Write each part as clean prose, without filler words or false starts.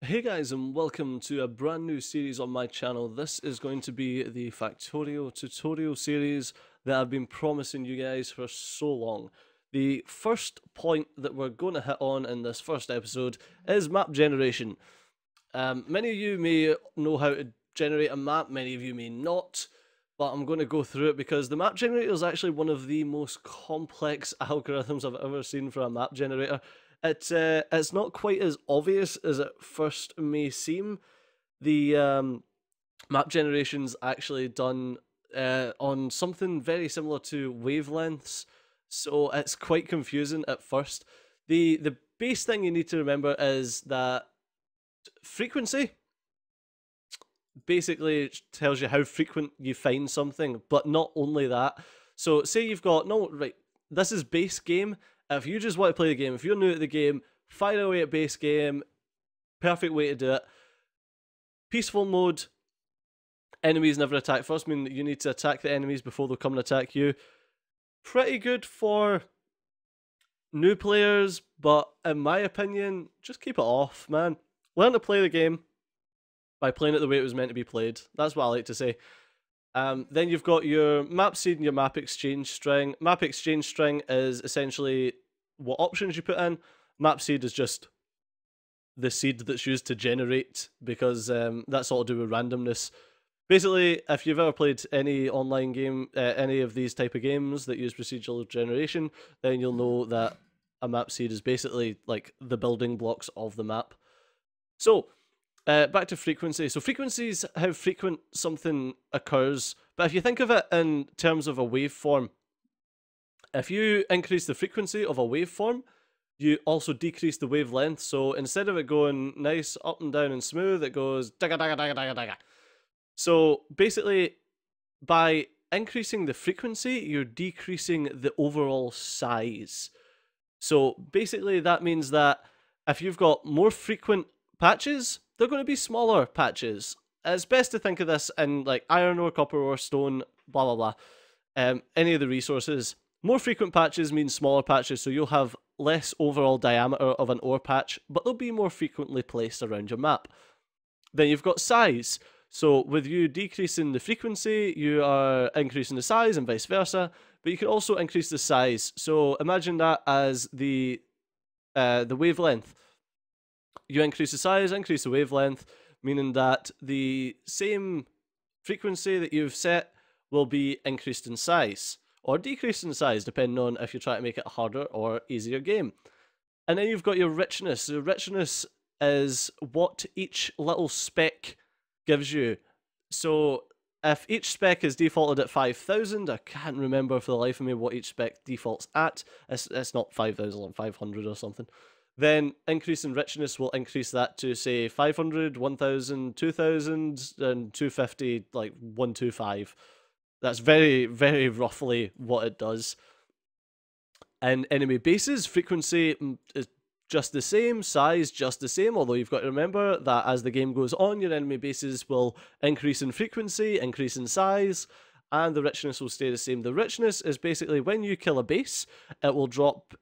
Hey guys, and welcome to a brand new series on my channel. This is going to be the Factorio tutorial series that I've been promising you guys for so long. The first point that we're going to hit on in this first episode is map generation. Many of you may know how to generate a map, many of you may not, but I'm going to go through it because the map generator is actually one of the most complex algorithms I've ever seen for a map generator. It's not quite as obvious as it first may seem. The map generation's actually done on something very similar to wavelengths, so it's quite confusing at first. The base thing you need to remember is that frequency basically tells you how frequent you find something, but not only that. So say you've got, no, right, this is base game. If you just want to play the game, if you're new to the game, fire away at base game, perfect way to do it. Peaceful mode, enemies never attack first, meaning that you need to attack the enemies before they'll come and attack you. Pretty good for new players, but in my opinion, just keep it off, man. Learn to play the game by playing it the way it was meant to be played. That's what I like to say. Then you've got your map seed and your map exchange string. Map exchange string is essentially what options you put in. Map seed is just the seed that's used to generate, because that's all to do with randomness. Basically, if you've ever played any online game, any of these type of games that use procedural generation, then you'll know that a map seed is basically like the building blocks of the map. So, back to frequency. So frequency is how frequent something occurs. But if you think of it in terms of a waveform, if you increase the frequency of a waveform, you also decrease the wavelength. So instead of it going nice up and down and smooth, it goes dagga dagga dagga dagga dagga. So basically, by increasing the frequency, you're decreasing the overall size. So basically, that means that if you've got more frequent patches, they're going to be smaller patches. It's best to think of this in like iron ore, copper ore, stone, blah blah blah. Any of the resources. More frequent patches means smaller patches, so you'll have less overall diameter of an ore patch, but they'll be more frequently placed around your map. Then you've got size. So with you decreasing the frequency, you are increasing the size and vice versa, but you can also increase the size. So imagine that as the wavelength. You increase the size, increase the wavelength, meaning that the same frequency that you've set will be increased in size, or decreased in size, depending on if you're trying to make it a harder or easier game. And then you've got your richness. The richness is what each little spec gives you. So if each spec is defaulted at 5,000, I can't remember for the life of me what each spec defaults at. It's not 5,500 or something. Then increase in richness will increase that to say 500, 1000, 2000, and 250, like 125. That's very, very roughly what it does. And enemy bases, frequency is just the same, size just the same, although you've got to remember that as the game goes on, your enemy bases will increase in frequency, increase in size, and the richness will stay the same. The richness is basically when you kill a base, it will drop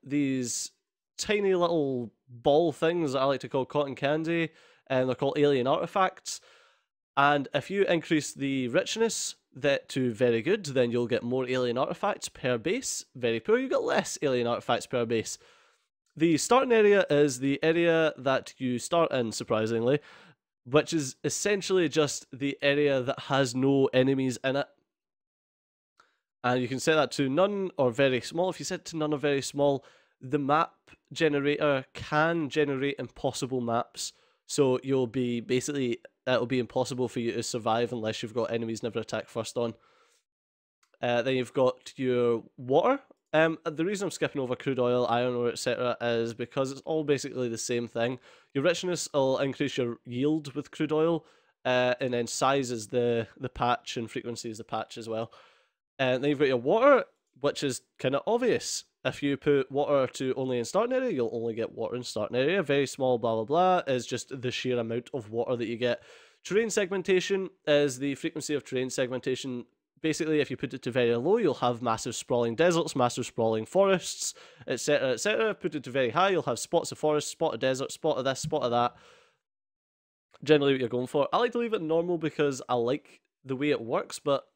these tiny little ball things that I like to call cotton candy, and they're called alien artifacts. And if you increase the richness that to very good, then you'll get more alien artifacts per base. Very poor, you get less alien artifacts per base. The starting area is the area that you start in, surprisingly, which is essentially just the area that has no enemies in it. And you can set that to none or very small. If you set it to none or very small, the map generator can generate impossible maps. So you'll be basically, it'll be impossible for you to survive unless you've got enemies never attack first on. Then you've got your water. The reason I'm skipping over crude oil, iron ore, etc. is because it's all basically the same thing. Your richness will increase your yield with crude oil, and then size is the patch, and frequency is the patch as well. And then you've got your water, which is kind of obvious. If you put water to only in starting area, you'll only get water in starting area. Very small, blah, blah, blah, is just the sheer amount of water that you get. Terrain segmentation is the frequency of terrain segmentation. Basically, if you put it to very low, you'll have massive sprawling deserts, massive sprawling forests, etc., etc. Put it to very high, you'll have spots of forest, spot of desert, spot of this, spot of that. generally what you're going for. I like to leave it normal because I like the way it works, but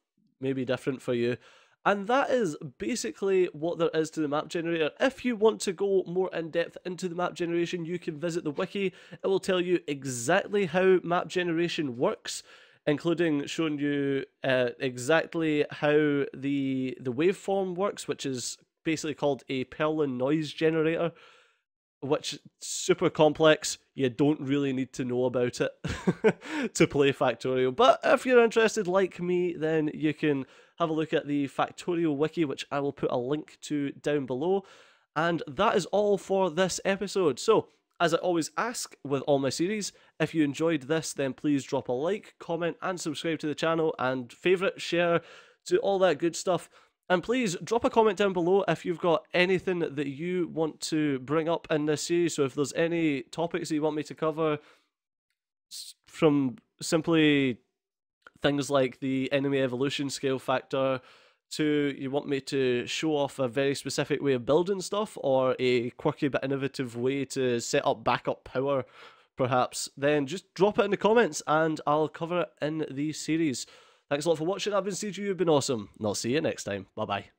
maybe different for you. And that is basically what there is to the map generator. If you want to go more in depth into the map generation, you can visit the wiki. It will tell you exactly how map generation works, including showing you exactly how the waveform works, which is basically called a Perlin noise generator, which super complex. You don't really need to know about it to play Factorio. But if you're interested like me, then you can have a look at the Factorio wiki, which I will put a link to down below. And that is all for this episode. So, as I always ask with all my series, if you enjoyed this, then please drop a like, comment, and subscribe to the channel, and favourite, share, do all that good stuff. And please drop a comment down below if you've got anything that you want to bring up in this series. So if there's any topics that you want me to cover, from simply things like the enemy evolution scale factor, to you want me to show off a very specific way of building stuff, or a quirky but innovative way to set up backup power, perhaps, then just drop it in the comments and I'll cover it in the series. Thanks a lot for watching. I've been CG, you've been awesome, and I'll see you next time. Bye bye.